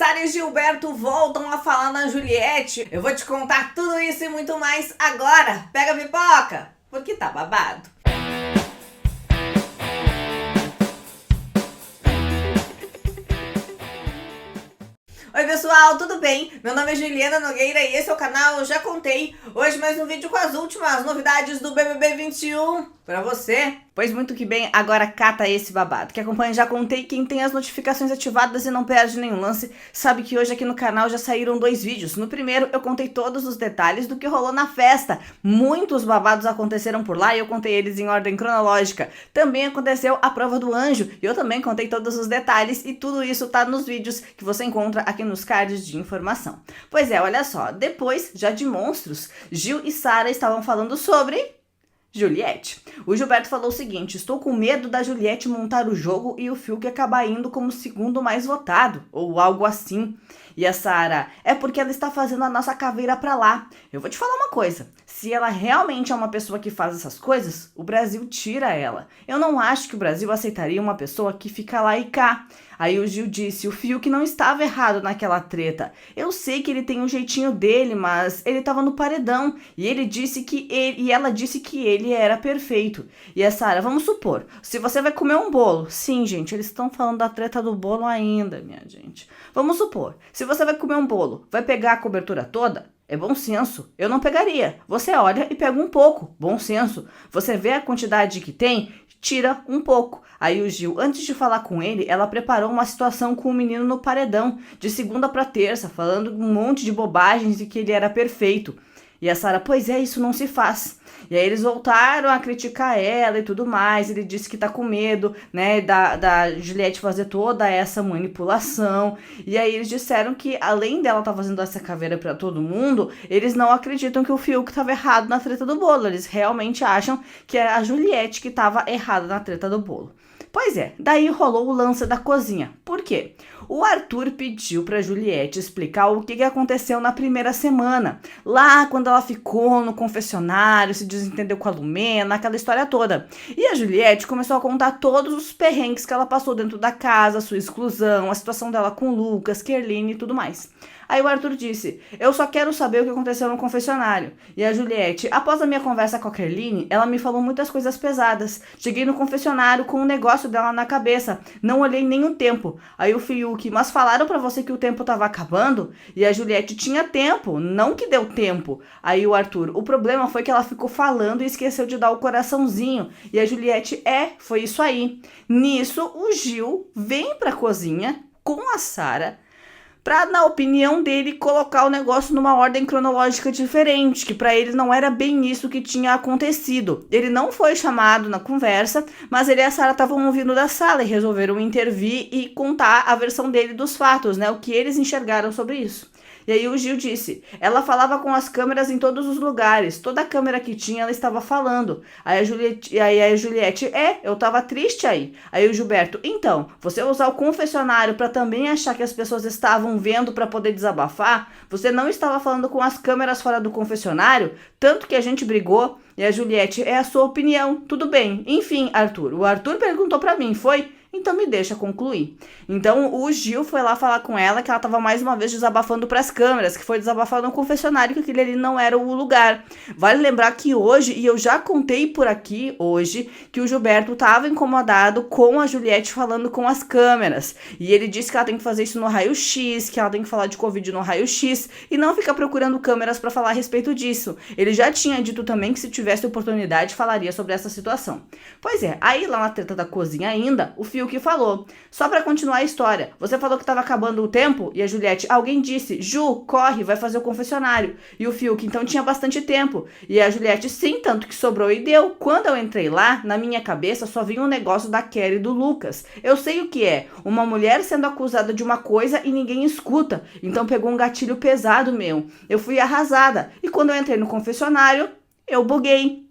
Sara e Gilberto voltam a falar na Juliette. Eu vou te contar tudo isso e muito mais agora. Pega a pipoca, porque tá babado. Oi pessoal, tudo bem? Meu nome é Juliana Nogueira e esse é o canal Eu Já Contei. Hoje mais um vídeo com as últimas novidades do BBB 21 pra você. Pois muito que bem, agora cata esse babado. Que acompanha Já Contei, quem tem as notificações ativadas e não perde nenhum lance, sabe que hoje aqui no canal já saíram 2 vídeos. No primeiro eu contei todos os detalhes do que rolou na festa. Muitos babados aconteceram por lá e eu contei eles em ordem cronológica. Também aconteceu a prova do anjo e eu também contei todos os detalhes e tudo isso tá nos vídeos que você encontra aqui nos cards de informação. Pois é, olha só, depois, já de monstros, Gil e Sara estavam falando sobre Juliette. O Gilberto falou o seguinte: estou com medo da Juliette montar o jogo e o Fiuk acabar indo como o segundo mais votado, ou algo assim. E a Sara: é porque ela está fazendo a nossa caveira pra lá. Eu vou te falar uma coisa, se ela realmente é uma pessoa que faz essas coisas, o Brasil tira ela. Eu não acho que o Brasil aceitaria uma pessoa que fica lá e cá. Aí o Gil disse: o Fiuk não estava errado naquela treta. Eu sei que ele tem um jeitinho dele, mas ele estava no paredão. E ela disse que ele era perfeito. E a Sara: vamos supor, se você vai comer um bolo. Sim, gente, eles estão falando da treta do bolo ainda, minha gente. Vamos supor, se você vai comer um bolo, vai pegar a cobertura toda? É bom senso. Eu não pegaria. Você olha e pega um pouco. Bom senso. Você vê a quantidade que tem, tira um pouco. Aí o Gil, antes de falar com ele, ela preparou uma situação com o menino no paredão, de segunda pra terça, falando um monte de bobagens e que ele era perfeito. E a Sara: pois é, isso não se faz. E aí eles voltaram a criticar ela e tudo mais. Ele disse que tá com medo, né, da Juliette fazer toda essa manipulação. E aí eles disseram que, além dela tá fazendo essa caveira pra todo mundo, eles não acreditam que o Fiuk tava errado na treta do bolo. Eles realmente acham que é a Juliette que tava errada na treta do bolo. Pois é, daí rolou o lance da cozinha. Por quê? O Arthur pediu pra Juliette explicar o que aconteceu na primeira semana. Lá, quando ela ficou no confessionário, se desentendeu com a Lumena, aquela história toda. E a Juliette começou a contar todos os perrengues que ela passou dentro da casa, sua exclusão, a situação dela com o Lucas, Kerline e tudo mais. Aí o Arthur disse: eu só quero saber o que aconteceu no confessionário. E a Juliette: após a minha conversa com a Kerline, ela me falou muitas coisas pesadas. Cheguei no confessionário com um negócio dela na cabeça. Não olhei nem o tempo. Aí o Fiuk: mas falaram pra você que o tempo tava acabando? E a Juliette: tinha tempo, não que deu tempo. Aí o Arthur: o problema foi que ela ficou falando e esqueceu de dar o coraçãozinho. E a Juliette: foi isso aí. Nisso, o Gil vem pra cozinha com a Sara pra, na opinião dele, colocar o negócio numa ordem cronológica diferente, que pra ele não era bem isso que tinha acontecido. Ele não foi chamado na conversa, mas ele e a Sara estavam ouvindo da sala e resolveram intervir e contar a versão dele dos fatos, né, o que eles enxergaram sobre isso. E aí o Gil disse: ela falava com as câmeras em todos os lugares, toda câmera que tinha ela estava falando. Aí a Juliette: eu tava triste aí. Aí o Gilberto: então, você usar o confessionário para também achar que as pessoas estavam vendo para poder desabafar? Você não estava falando com as câmeras fora do confessionário? Tanto que a gente brigou. E a Juliette: é a sua opinião, tudo bem. Enfim, Arthur, o Arthur perguntou para mim, foi? Então me deixa concluir. Então o Gil foi lá falar com ela que ela tava mais uma vez desabafando pras câmeras, que foi desabafar no confessionário, que aquele ali não era o lugar. Vale lembrar que hoje, e eu já contei por aqui hoje, que o Gilberto tava incomodado com a Juliette falando com as câmeras. E ele disse que ela tem que fazer isso no raio-x, que ela tem que falar de Covid no raio-x, e não ficar procurando câmeras pra falar a respeito disso. Ele já tinha dito também que se tivesse oportunidade falaria sobre essa situação. Pois é, aí lá na treta da cozinha ainda, o Fiuk falou: só pra continuar a história, você falou que tava acabando o tempo? E a Juliette: alguém disse, Ju, corre, vai fazer o confessionário. E o Fiuk: então tinha bastante tempo. E a Juliette: sim, tanto que sobrou e deu. Quando eu entrei lá, na minha cabeça só vinha um negócio da Kelly e do Lucas. Eu sei o que é, uma mulher sendo acusada de uma coisa e ninguém escuta. Então pegou um gatilho pesado meu. Eu fui arrasada. E quando eu entrei no confessionário, eu buguei.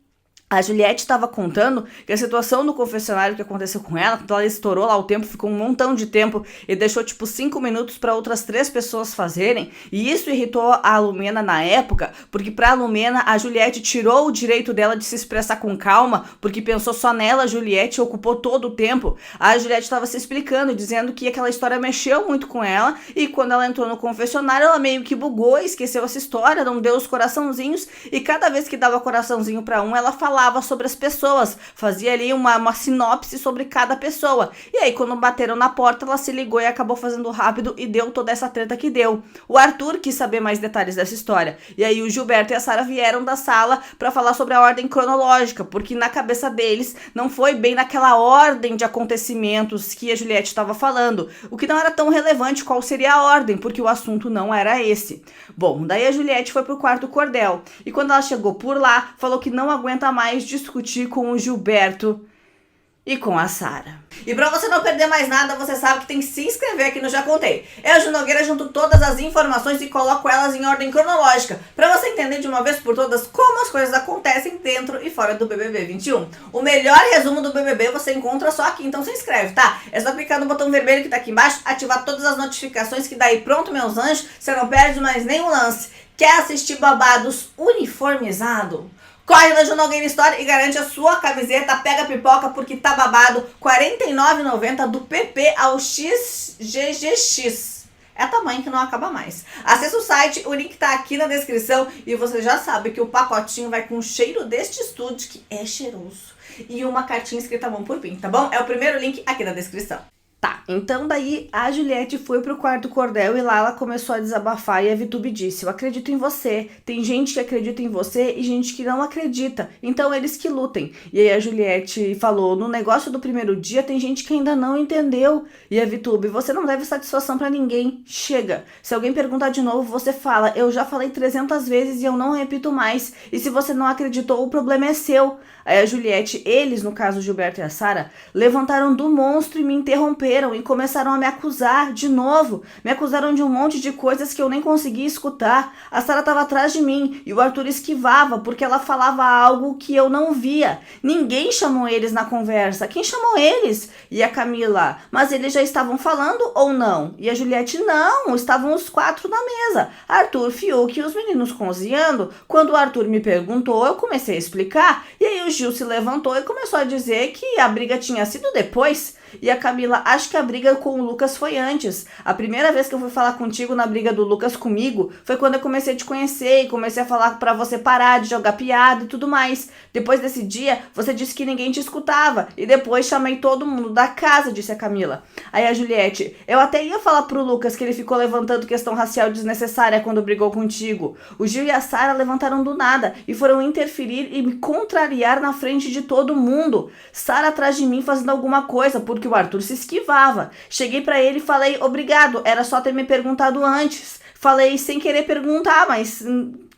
A Juliette estava contando que a situação no confessionário que aconteceu com ela, quando ela estourou lá o tempo, ficou um montão de tempo e deixou tipo 5 minutos para outras 3 pessoas fazerem. E isso irritou a Lumena na época, porque pra Lumena a Juliette tirou o direito dela de se expressar com calma, porque pensou só nela, a Juliette ocupou todo o tempo. A Juliette estava se explicando, dizendo que aquela história mexeu muito com ela e quando ela entrou no confessionário ela meio que bugou, esqueceu essa história, não deu os coraçãozinhos e cada vez que dava coraçãozinho para um, ela falava sobre as pessoas, fazia ali uma sinopse sobre cada pessoa. E aí, quando bateram na porta, ela se ligou e acabou fazendo rápido e deu toda essa treta que deu. O Arthur quis saber mais detalhes dessa história. E aí, o Gilberto e a Sara vieram da sala para falar sobre a ordem cronológica, porque na cabeça deles não foi bem naquela ordem de acontecimentos que a Juliette estava falando, o que não era tão relevante qual seria a ordem, porque o assunto não era esse. Bom, daí a Juliette foi pro quarto cordel, e quando ela chegou por lá, falou que não aguenta mais discutir com o Gilberto e com a Sara. E pra você não perder mais nada, você sabe que tem que se inscrever aqui no Já Contei. Eu, Ju Nogueira, junto todas as informações e coloco elas em ordem cronológica, pra você entender de uma vez por todas como as coisas acontecem dentro e fora do BBB 21. O melhor resumo do BBB você encontra só aqui, então se inscreve, tá? É só clicar no botão vermelho que tá aqui embaixo, ativar todas as notificações que daí pronto, meus anjos, você não perde mais nenhum lance. Quer assistir babados uniformizado? Corre na Ju Nogueira Store e garante a sua camiseta Pega Pipoca porque tá babado, R$ 49,90 do PP ao XGGX. É tamanho que não acaba mais. Acesse o site, o link tá aqui na descrição e você já sabe que o pacotinho vai com o cheiro deste estúdio, que é cheiroso, e uma cartinha escrita à mão por mim, tá bom? É o primeiro link aqui na descrição. Tá, então daí a Juliette foi pro quarto cordel e lá ela começou a desabafar e a Vitube disse: eu acredito em você, tem gente que acredita em você e gente que não acredita, então eles que lutem. E aí a Juliette falou: no negócio do primeiro dia tem gente que ainda não entendeu. E a Vitube: você não deve satisfação pra ninguém, chega. Se alguém perguntar de novo, você fala: eu já falei 300 vezes e eu não repito mais. E se você não acreditou, o problema é seu. Aí a Juliette, eles, no caso o Gilberto e a Sara, levantaram do monstro e me interromperam e começaram a me acusar de novo. Me acusaram de um monte de coisas que eu nem conseguia escutar. A Sara estava atrás de mim e o Arthur esquivava porque ela falava algo que eu não via. Ninguém chamou eles na conversa. Quem chamou eles? E a Camila: mas eles já estavam falando ou não? E a Juliette: não, estavam os 4 na mesa. Arthur, Fiuk e os meninos cozinhando. Quando o Arthur me perguntou, eu comecei a explicar. E aí o Gil se levantou e começou a dizer que a briga tinha sido depois. E a Camila: acho que a briga com o Lucas foi antes. A primeira vez que eu fui falar contigo na briga do Lucas comigo foi quando eu comecei a te conhecer e comecei a falar pra você parar de jogar piada e tudo mais. Depois desse dia, você disse que ninguém te escutava e depois chamei todo mundo da casa, disse a Camila. Aí a Juliette: eu até ia falar pro Lucas que ele ficou levantando questão racial desnecessária quando brigou contigo. O Gil e a Sara levantaram do nada e foram interferir e me contrariar na frente de todo mundo. Sara atrás de mim fazendo alguma coisa porque o Arthur se esquivava. Cheguei pra ele e falei: obrigado, era só ter me perguntado antes. Falei sem querer perguntar, mas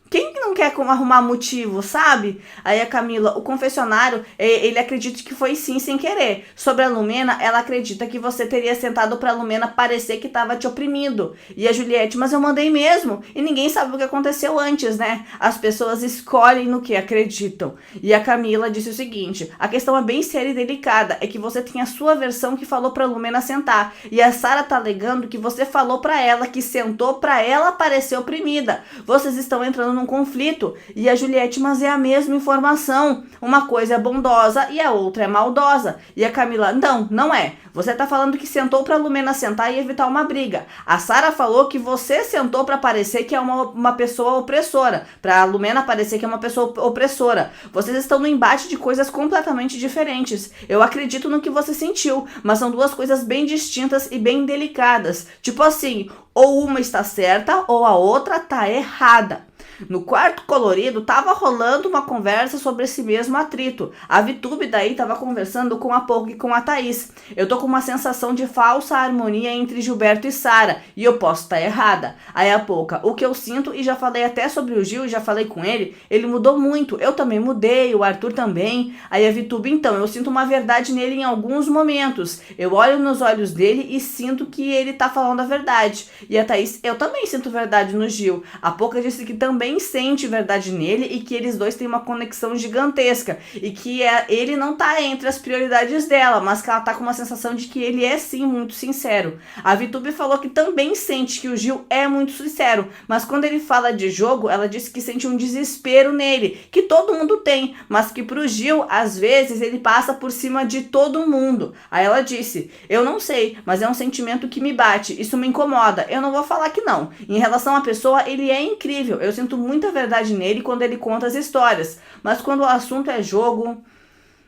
quem não quer arrumar motivo, sabe? Aí a Camila: o confessionário, ele acredita que foi sim, sem querer. Sobre a Lumena, ela acredita que você teria sentado pra Lumena parecer que tava te oprimindo. E a Juliette: mas eu mandei mesmo. E ninguém sabe o que aconteceu antes, né? As pessoas escolhem no que acreditam. E a Camila disse o seguinte: a questão é bem séria e delicada. É que você tem a sua versão que falou pra Lumena sentar. E a Sara tá alegando que você falou pra ela que sentou pra ela parecer oprimida. Vocês estão entrando num conflito. E a Juliette: mas é a mesma informação. Uma coisa é bondosa e a outra é maldosa. E a Camila: não é. Você tá falando que sentou pra Lumena sentar e evitar uma briga. A Sara falou que você sentou pra parecer que é uma pessoa opressora. Pra Lumena parecer que é uma pessoa opressora. Vocês estão no embate de coisas completamente diferentes. Eu acredito no que você sentiu, mas são duas coisas bem distintas e bem delicadas. Tipo assim, ou uma está certa ou a outra tá errada. No quarto colorido tava rolando uma conversa sobre esse mesmo atrito. A Vitube daí tava conversando com a Pouca e com a Thaís. Eu tô com uma sensação de falsa harmonia entre Gilberto e Sara e eu posso estar errada. Aí a Pouca: o que eu sinto, e já falei até sobre o Gil e já falei com ele mudou muito. Eu também mudei, o Arthur também. Aí a Vitube: então, eu sinto uma verdade nele em alguns momentos. Eu olho nos olhos dele e sinto que ele tá falando a verdade. E a Thaís: eu também sinto verdade no Gil. A Pouca disse que também também sente verdade nele e que eles dois têm uma conexão gigantesca e que ele não tá entre as prioridades dela, mas que ela tá com uma sensação de que ele é sim muito sincero. A VTube falou que também sente que o Gil é muito sincero, mas quando ele fala de jogo, ela disse que sente um desespero nele, que todo mundo tem, mas que pro Gil, às vezes, ele passa por cima de todo mundo. Aí ela disse, eu não sei, mas é um sentimento que me bate, isso me incomoda, eu não vou falar que não. Em relação à pessoa, ele é incrível, eu sinto muita verdade nele quando ele conta as histórias, mas quando o assunto é jogo,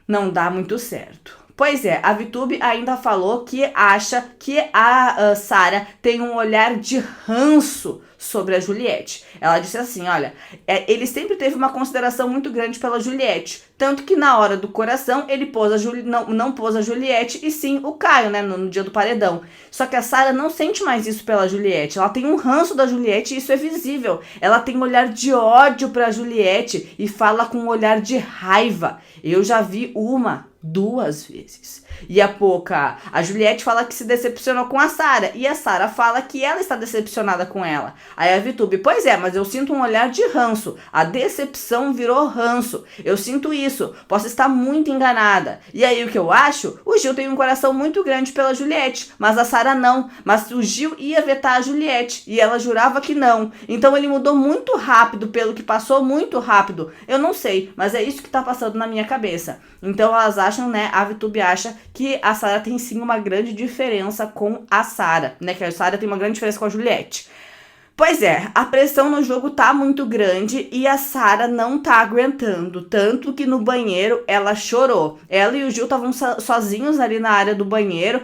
não dá muito certo. Pois é, a VTube ainda falou que acha que a Sarah tem um olhar de ranço sobre a Juliette. Ela disse assim, olha, ele sempre teve uma consideração muito grande pela Juliette, tanto que na hora do coração ele pôs não pôs a Juliette e sim o Caio, né, no dia do paredão. Só que a Sarah não sente mais isso pela Juliette, ela tem um ranço da Juliette e isso é visível. Ela tem um olhar de ódio pra Juliette e fala com um olhar de raiva. Eu já vi 2 vezes. E a Juliette fala que se decepcionou com a Sarah. E a Sarah fala que ela está decepcionada com ela. Aí a VTube, pois é, mas eu sinto um olhar de ranço. A decepção virou ranço. Eu sinto isso. Posso estar muito enganada. E aí o que eu acho? O Gil tem um coração muito grande pela Juliette, mas a Sarah não. Mas o Gil ia vetar a Juliette e ela jurava que não. Então ele mudou muito rápido, pelo que passou muito rápido. Eu não sei, mas é isso que tá passando na minha cabeça. Então elas acham, né, a VTube acha que a Sarah tem sim uma grande diferença com a Sarah, né, que a Sarah tem uma grande diferença com a Juliette. Pois é, a pressão no jogo tá muito grande e a Sarah não tá aguentando, tanto que no banheiro ela chorou. Ela e o Gil estavam sozinhos ali na área do banheiro,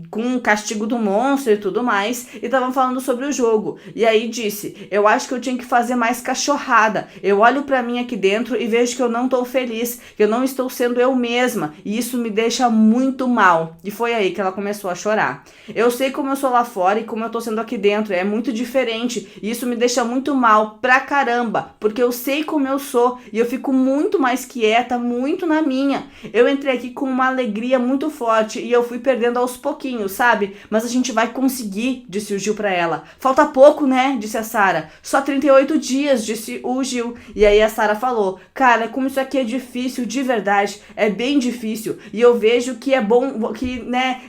com o castigo do monstro e tudo mais, e estavam falando sobre o jogo. E aí disse, eu acho que eu tinha que fazer mais cachorrada. Eu olho pra mim aqui dentro e vejo que eu não tô feliz, que eu não estou sendo eu mesma, e isso me deixa muito mal. E foi aí que ela começou a chorar. Eu sei como eu sou lá fora e como eu tô sendo aqui dentro, é muito diferente. E isso me deixa muito mal pra caramba, porque eu sei como eu sou e eu fico muito mais quieta, muito na minha. Eu entrei aqui com uma alegria muito forte e eu fui perdendo aos pouquinhos, sabe? Mas a gente vai conseguir, disse o Gil pra ela. Falta pouco, né? Disse a Sarah. Só 38 dias, disse o Gil. E aí a Sarah falou, cara, como isso aqui é difícil, de verdade, é bem difícil. E eu vejo que é bom,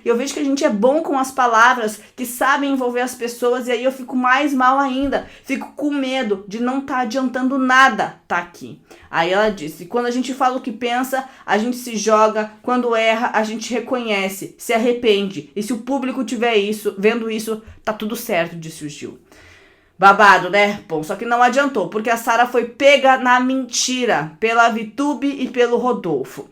eu vejo que a gente é bom com as palavras, que sabem envolver as pessoas, e aí eu fico mais mal ainda, fico com medo de não tá adiantando nada tá aqui. Aí ela disse, quando a gente fala o que pensa, a gente se joga, quando erra, a gente reconhece, se arrepende, e se o público tiver vendo isso, tá tudo certo, disse o Gil. Babado, né? Bom, só que não adiantou, porque a Sarah foi pega na mentira pela VTube e pelo Rodolfo.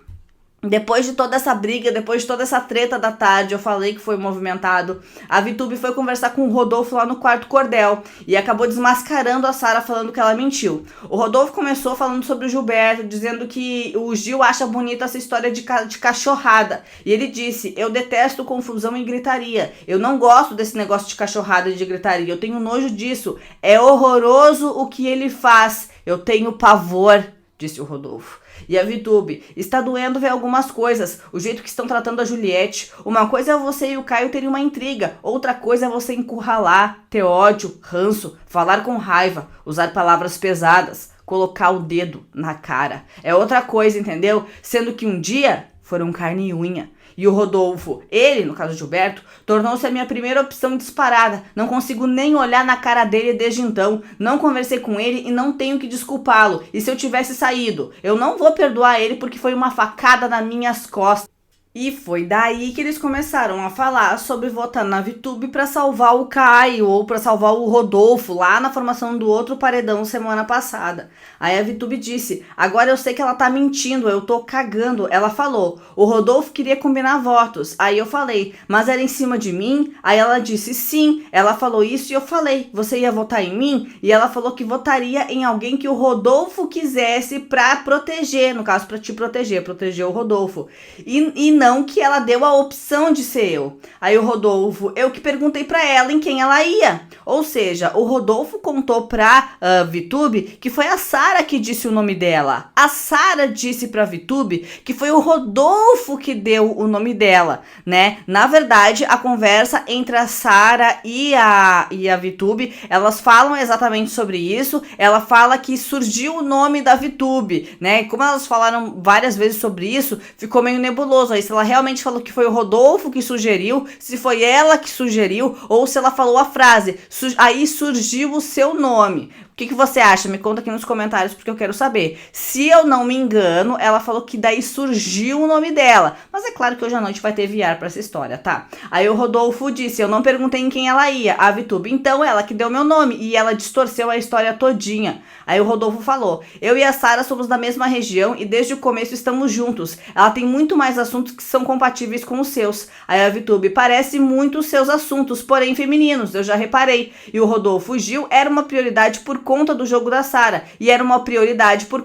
Depois de toda essa briga, depois de toda essa treta da tarde, eu falei que foi movimentado, a VTube foi conversar com o Rodolfo lá no quarto cordel e acabou desmascarando a Sarah falando que ela mentiu. O Rodolfo começou falando sobre o Gilberto, dizendo que o Gil acha bonita essa história de cachorrada. E ele disse, eu detesto confusão e gritaria, eu não gosto desse negócio de cachorrada e de gritaria, eu tenho nojo disso, é horroroso o que ele faz, eu tenho pavor, disse o Rodolfo. E a VTube, está doendo ver algumas coisas, o jeito que estão tratando a Juliette. Uma coisa é você e o Caio terem uma intriga, outra coisa é você encurralar, ter ódio, ranço, falar com raiva, usar palavras pesadas, colocar o dedo na cara. É outra coisa, entendeu? Sendo que um dia foram carne e unha. E o Rodolfo, ele, no caso de Gilberto, tornou-se a minha primeira opção disparada. Não consigo nem olhar na cara dele desde então. Não conversei com ele e não tenho que desculpá-lo. E se eu tivesse saído, eu não vou perdoar ele porque foi uma facada nas minhas costas. E foi daí que eles começaram a falar sobre votar na VTube pra salvar o Caio ou pra salvar o Rodolfo lá na formação do outro paredão semana passada. Aí a VTube disse, agora eu sei que ela tá mentindo, eu tô cagando. Ela falou, o Rodolfo queria combinar votos. Aí eu falei, mas era em cima de mim? Aí ela disse, sim. Ela falou isso e eu falei, você ia votar em mim? E ela falou que votaria em alguém que o Rodolfo quisesse pra proteger, no caso pra te proteger o Rodolfo. E não que ela deu a opção de ser eu. Aí o Rodolfo, eu que perguntei pra ela em quem ela ia. Ou seja, o Rodolfo contou pra VTube que foi a Sara que disse o nome dela. A Sara disse pra VTube que foi o Rodolfo que deu o nome dela, né? Na verdade, a conversa entre a Sara e a VTube, elas falam exatamente sobre isso. Ela fala que surgiu o nome da VTube, né? Como elas falaram várias vezes sobre isso, ficou meio nebuloso aí se ela realmente falou que foi o Rodolfo que sugeriu, se foi ela que sugeriu, ou se ela falou a frase, aí surgiu o seu nome. O que você acha? Me conta aqui nos comentários, porque eu quero saber. Se eu não me engano, ela falou que daí surgiu o nome dela. Mas é claro que hoje à noite vai ter VR pra essa história, tá? Aí o Rodolfo disse, eu não perguntei em quem ela ia, a VTube. Então ela que deu meu nome, e ela distorceu a história todinha. Aí o Rodolfo falou, eu e a Sara somos da mesma região e desde o começo estamos juntos. Ela tem muito mais assuntos que são compatíveis com os seus. Aí a VTube, parece muito os seus assuntos, porém femininos, eu já reparei. E o Rodolfo Gil era uma prioridade por conta do jogo da Sara, e era uma prioridade por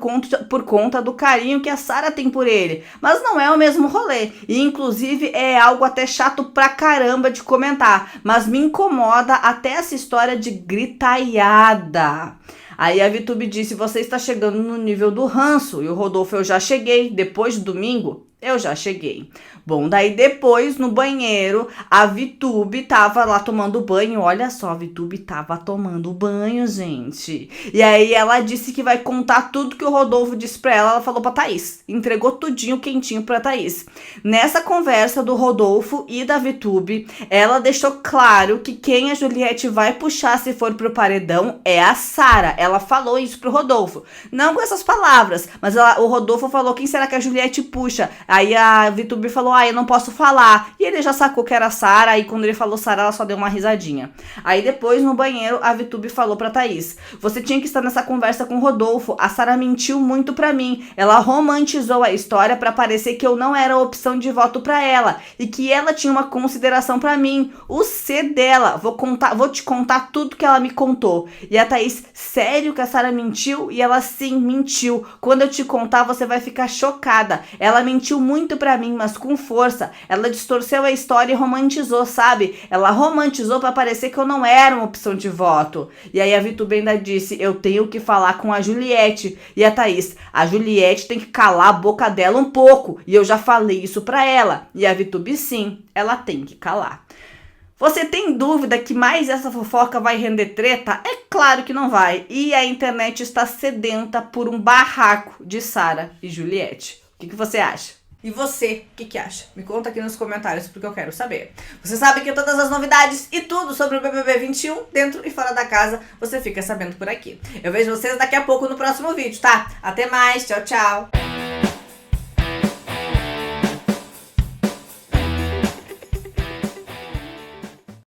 conta do carinho que a Sara tem por ele, mas não é o mesmo rolê, e inclusive é algo até chato pra caramba de comentar, mas me incomoda até essa história de gritaiada. Aí a VTube disse, você está chegando no nível do ranço, e o Rodolfo, eu já cheguei, depois do domingo, eu já cheguei. Bom, daí depois, no banheiro, a VTube tava lá tomando banho. Olha só, a VTube tava tomando banho, gente. E aí ela disse que vai contar tudo que o Rodolfo disse pra ela. Ela falou pra Thaís. Entregou tudinho, quentinho pra Thaís. Nessa conversa do Rodolfo e da VTube, ela deixou claro que quem a Juliette vai puxar se for pro paredão é a Sara. Ela falou isso pro Rodolfo. Não com essas palavras, mas o Rodolfo falou, quem será que a Juliette puxa? Aí a VTube falou, eu não posso falar. E ele já sacou que era a Sara, e quando ele falou Sara, ela só deu uma risadinha. Aí depois, no banheiro, a VTube falou pra Thaís, você tinha que estar nessa conversa com o Rodolfo, a Sara mentiu muito pra mim, ela romantizou a história pra parecer que eu não era opção de voto pra ela, e que ela tinha uma consideração pra mim, o C dela, vou te contar tudo que ela me contou. E a Thaís, sério que a Sara mentiu? E ela, sim, mentiu. Quando eu te contar, você vai ficar chocada. Ela mentiu muito pra mim, mas com força. Ela distorceu a história e romantizou, sabe? Ela romantizou pra parecer que eu não era uma opção de voto. E aí a VTube ainda disse, eu tenho que falar com a Juliette. E a Thaís, a Juliette tem que calar a boca dela um pouco. E eu já falei isso pra ela. E a VTube, sim, ela tem que calar. Você tem dúvida que mais essa fofoca vai render treta? É claro que não vai. E a internet está sedenta por um barraco de Sara e Juliette. O que você acha? E você, o que acha? Me conta aqui nos comentários, porque eu quero saber. Você sabe que todas as novidades e tudo sobre o BBB 21, dentro e fora da casa, você fica sabendo por aqui. Eu vejo vocês daqui a pouco no próximo vídeo, tá? Até mais, tchau, tchau!